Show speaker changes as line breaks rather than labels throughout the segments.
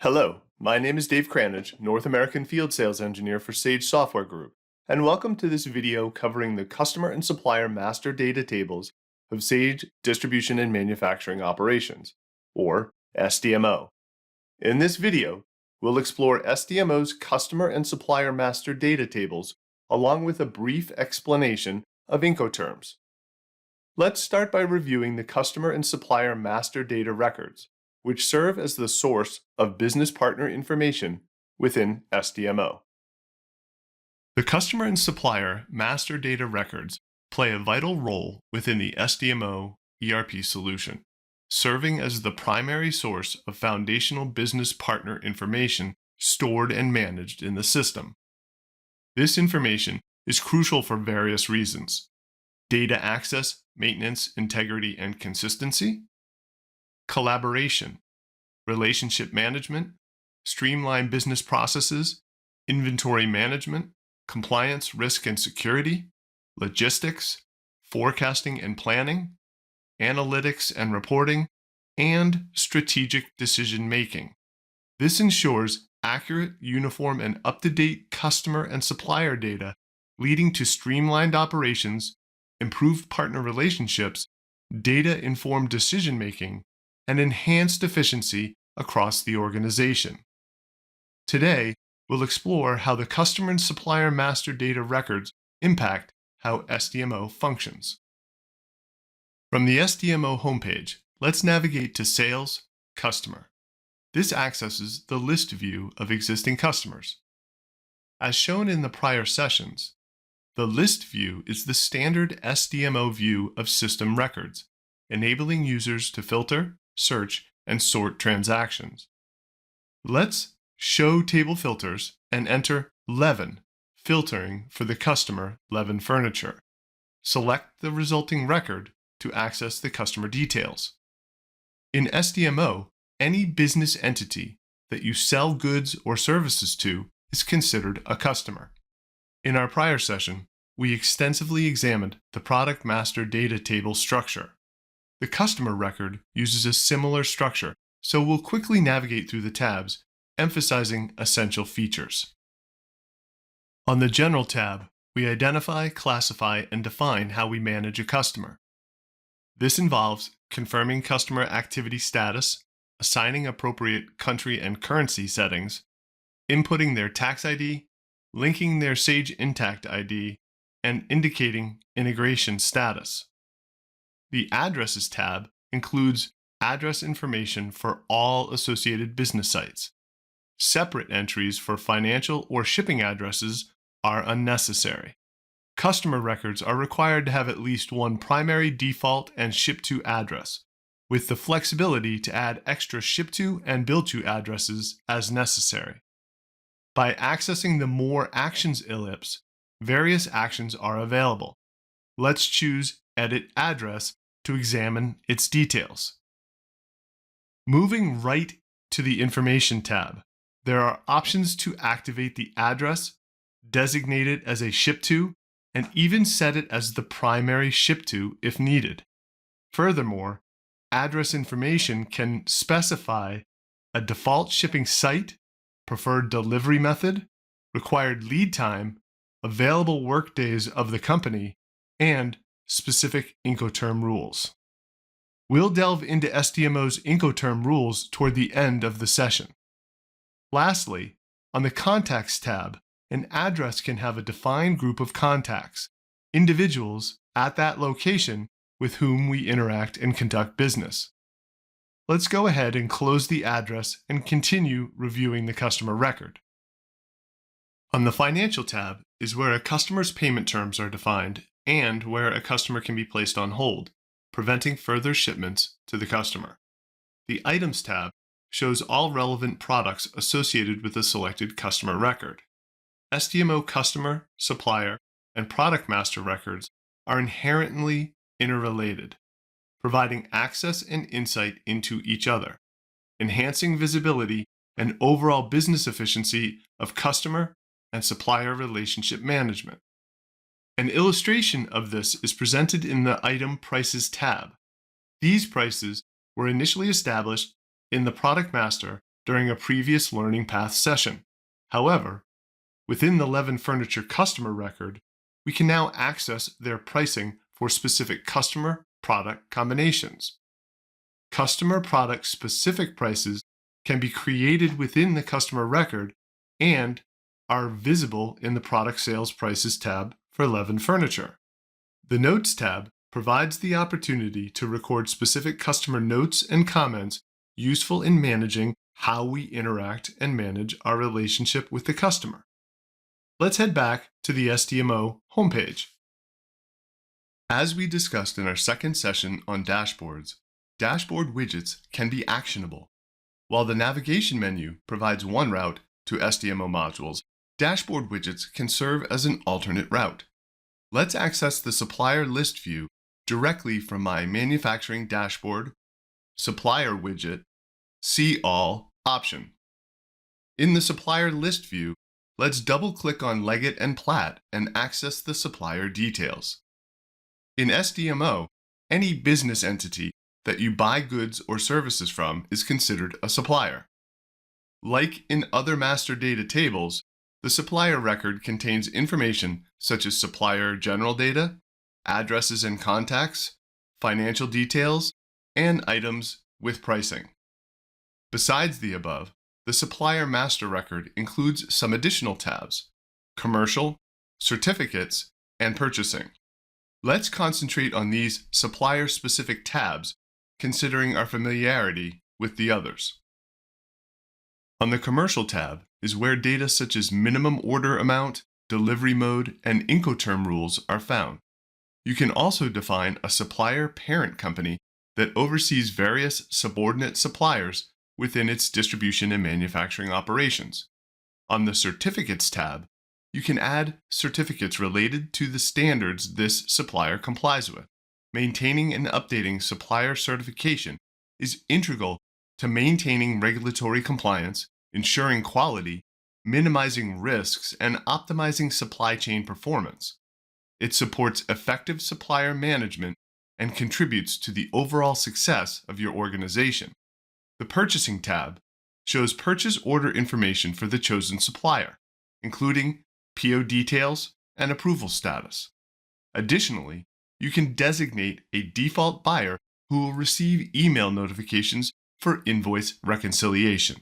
Hello, my name is Dave Cranage, North American Field Sales Engineer for Sage Software Group, and welcome to this video covering the Customer and Supplier Master Data Tables of Sage Distribution and Manufacturing Operations, or SDMO. In this video, we'll explore SDMO's Customer and Supplier Master Data Tables, along with a brief explanation of Incoterms. Let's start by reviewing the Customer and Supplier Master Data Records, which serve as the source of business partner information within SDMO. The Customer and Supplier Master Data Records play a vital role within the SDMO ERP solution, serving as the primary source of foundational business partner information stored and managed in the system. This information is crucial for various reasons: data access, maintenance, integrity, and consistency; collaboration, relationship management, streamlined business processes, inventory management, compliance, risk and security, logistics, forecasting and planning, analytics and reporting, and strategic decision making. This ensures accurate, uniform, and up-to-date customer and supplier data, leading to streamlined operations, improved partner relationships, data-informed decision making, and enhanced efficiency across the organization. Today, we'll explore how the Customer and Supplier Master Data Records impact how SDMO functions. From the SDMO homepage, let's navigate to Sales, Customer. This accesses the list view of existing customers. As shown in the prior sessions, the list view is the standard SDMO view of system records, enabling users to filter, search, and sort transactions. Let's show table filters and enter Levin, filtering for the customer Levin Furniture. Select the resulting record to access the customer details. In SDMO, any business entity that you sell goods or services to is considered a customer. In our prior session, we extensively examined the Product Master Data Table structure. The customer record uses a similar structure, so we'll quickly navigate through the tabs, emphasizing essential features. On the General tab, we identify, classify, and define how we manage a customer. This involves confirming customer activity status, assigning appropriate country and currency settings, inputting their tax ID, linking their Sage Intacct ID, and indicating integration status. The Addresses tab includes address information for all associated business sites. Separate entries for financial or shipping addresses are unnecessary. Customer records are required to have at least one primary default and ship-to address, with the flexibility to add extra ship-to and bill-to addresses as necessary. By accessing the More Actions ellipse, various actions are available. Let's choose Edit Address to examine its details. Moving right to the Information tab, there are options to activate the address, designate it as a ship-to, and even set it as the primary ship-to if needed. Furthermore, address information can specify a default shipping site, preferred delivery method, required lead time, available workdays of the company, and specific Incoterm rules. We'll delve into SDMO's Incoterm rules toward the end of the session. Lastly, on the Contacts tab, an address can have a defined group of contacts, individuals at that location with whom we interact and conduct business. Let's go ahead and close the address and continue reviewing the customer record. On the Financial tab is where a customer's payment terms are defined and where a customer can be placed on hold, preventing further shipments to the customer. The Items tab shows all relevant products associated with the selected customer record. SDMO customer, supplier, and product master records are inherently interrelated, providing access and insight into each other, enhancing visibility and overall business efficiency of customer and supplier relationship management. An illustration of this is presented in the Item Prices tab. These prices were initially established in the Product Master during a previous Learning Path session. However, within the Levin Furniture customer record, we can now access their pricing for specific customer product combinations. Customer product specific prices can be created within the customer record and are visible in the Product Sales Prices tab for Levin Furniture. The Notes tab provides the opportunity to record specific customer notes and comments useful in managing how we interact and manage our relationship with the customer. Let's head back to the SDMO homepage. As we discussed in our second session on dashboards, dashboard widgets can be actionable. While the navigation menu provides one route to SDMO modules, dashboard widgets can serve as an alternate route. Let's access the supplier list view directly from my manufacturing dashboard, supplier widget, See All option. In the supplier list view, let's double-click on Leggett & Platt and access the supplier details. In SDMO, any business entity that you buy goods or services from is considered a supplier. Like in other master data tables, the supplier record contains information such as supplier general data, addresses and contacts, financial details, and items with pricing. Besides the above, the supplier master record includes some additional tabs: commercial, certificates, and purchasing. Let's concentrate on these supplier-specific tabs, considering our familiarity with the others. On the Commercial tab is where data such as minimum order amount, delivery mode, and Incoterm rules are found. You can also define a supplier parent company that oversees various subordinate suppliers within its distribution and manufacturing operations. On the Certificates tab, you can add certificates related to the standards this supplier complies with. Maintaining and updating supplier certification is integral to maintaining regulatory compliance, ensuring quality, minimizing risks, and optimizing supply chain performance. It supports effective supplier management and contributes to the overall success of your organization. The Purchasing tab shows purchase order information for the chosen supplier, including PO details and approval status. Additionally, you can designate a default buyer who will receive email notifications for invoice reconciliation.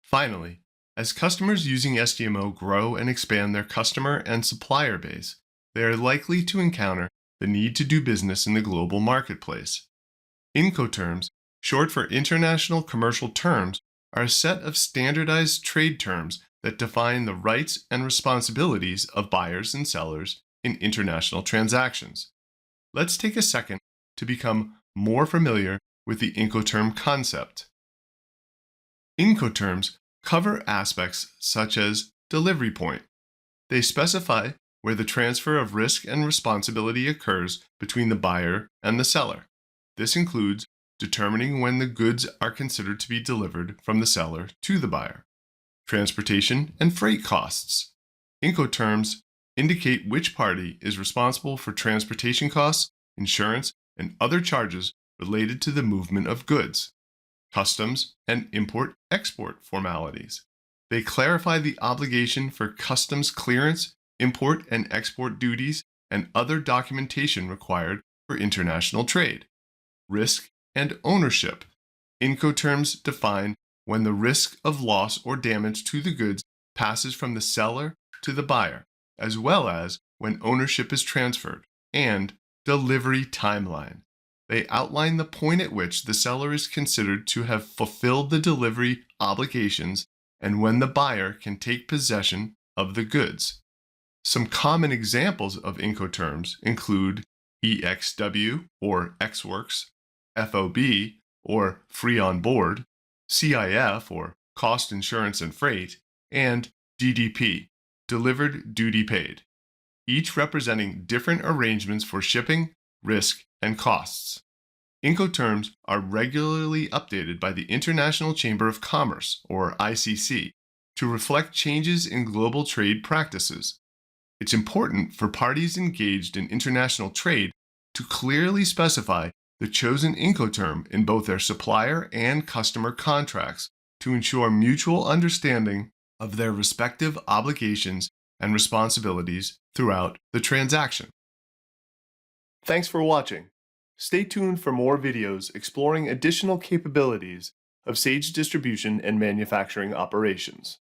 Finally, as customers using SDMO grow and expand their customer and supplier base, they are likely to encounter the need to do business in the global marketplace. Incoterms, short for International Commercial Terms, are a set of standardized trade terms that define the rights and responsibilities of buyers and sellers in international transactions. Let's take a second to become more familiar with the Incoterm concept. Incoterms cover aspects such as delivery point. They specify where the transfer of risk and responsibility occurs between the buyer and the seller. This includes determining when the goods are considered to be delivered from the seller to the buyer. Transportation and freight costs. Incoterms indicate which party is responsible for transportation costs, insurance, and other charges related to the movement of goods. Customs and import-export formalities. They clarify the obligation for customs clearance, import and export duties, and other documentation required for international trade. Risk and ownership. Incoterms define when the risk of loss or damage to the goods passes from the seller to the buyer, as well as when ownership is transferred, and delivery timeline. They outline the point at which the seller is considered to have fulfilled the delivery obligations and when the buyer can take possession of the goods. Some common examples of Incoterms include EXW or Ex-Works, FOB or Free on Board, CIF or Cost Insurance and Freight, and DDP, Delivered Duty Paid, each representing different arrangements for shipping, risk, and costs. Incoterms are regularly updated by the International Chamber of Commerce, or ICC, to reflect changes in global trade practices. It's important for parties engaged in international trade to clearly specify the chosen Incoterm in both their supplier and customer contracts to ensure mutual understanding of their respective obligations and responsibilities throughout the transaction. Thanks for watching. Stay tuned for more videos exploring additional capabilities of Sage distribution and manufacturing operations.